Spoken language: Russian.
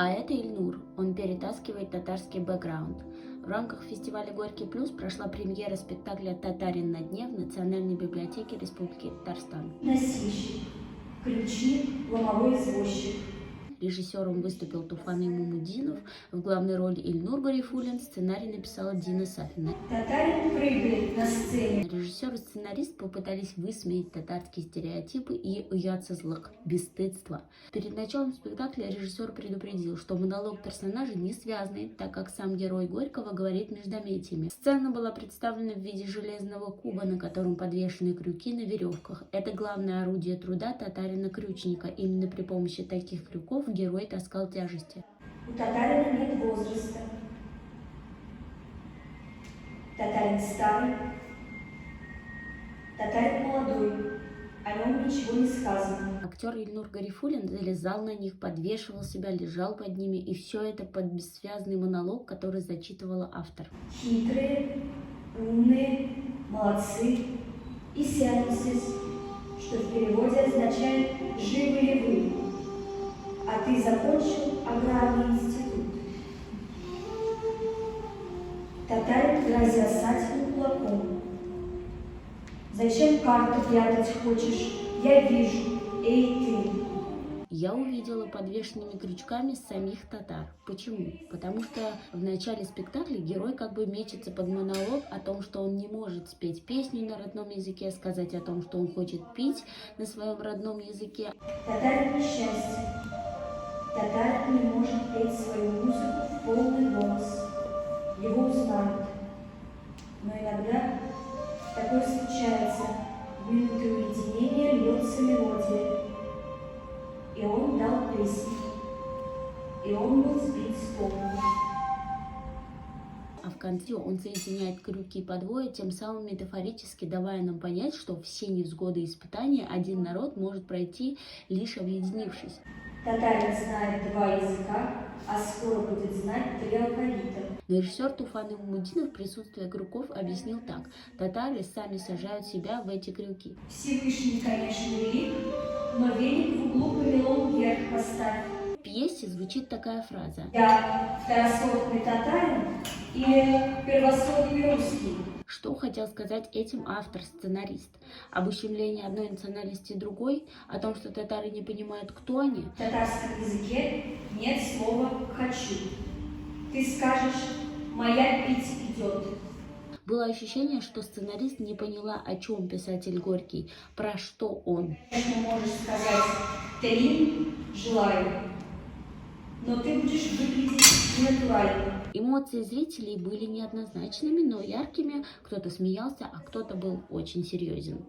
А это Ильнур, он перетаскивает татарский бэкграунд. В рамках фестиваля «Горький плюс» прошла премьера спектакля «Татарин на дне» в Национальной библиотеке Республики Татарстан. Носильщик, ключи, ломовой извозчик. Режиссером выступил Туфан Имамудинов, в главной роли Ильнур Гарифуллин, сценарий написала Дина Сафина. Татарин прыгает на сцене. Режиссер и сценарист попытались высмеять татарские стереотипы и уятсызлык, бесстыдство. Перед началом спектакля режиссер предупредил, что монолог персонажа не связанный, так как сам герой Горького говорит междометиями. Сцена была представлена в виде железного куба, на котором подвешены крюки на веревках. Это главное орудие труда татарина-крючника. Именно при помощи таких крюков герой таскал тяжести. У татарина нет возраста. Татарин старый, татарин молодой, о нем ничего не сказано. Актер Ильнур Гарифуллин залезал на них, подвешивал себя, лежал под ними, и все это под бессвязный монолог, который зачитывала автор. Хитрые, умные, молодцы и сянусис, что в переводе означает «живы ли вы?». А ты закончил аграрный институт. Татарин, грозя Сатину кулаком. Зачем карту прятать хочешь? Я вижу, эй ты. Я увидела подвешенными крючками самих татар. Почему? Потому что в начале спектакля герой как бы мечется под монолог о том, что он не может спеть песню на родном языке, сказать о том, что он хочет пить на своем родном языке. Татарин несчастье. Татарин не может петь свою музыку в полный голос. Его узнают. Но иногда такое случается. В минуты уединения льется мелодия. И он дал песню. И он был сбит с толку. А в конце он соединяет крюки подвое, тем самым метафорически давая нам понять, что все невзгоды и испытания один народ может пройти, лишь объединившись. Татарин знает 2 языка, а скоро будет знать 3 алфавита. Но режиссер Туфан Имамудинов в присутствии крюков объяснил так: татары сами сажают себя в эти крюки. Всевышний, конечно, велик, но веник в углу помелом вверх поставь. В пьесе звучит такая фраза: Я второсортный татарин или первосортный русский? Что хотел сказать этим автор-сценарист? Об ущемлении одной национальности другой? О том, что татары не понимают, кто они? В татарском языке нет слова «хочу». Ты скажешь «моя пить идет». Было ощущение, что сценарист не поняла, о чем писатель Горький, про что он. Конечно, можешь сказать «три желаю», но ты будешь выглядеть ненатурально. Эмоции зрителей были неоднозначными, но яркими. Кто-то смеялся, а кто-то был очень серьезен.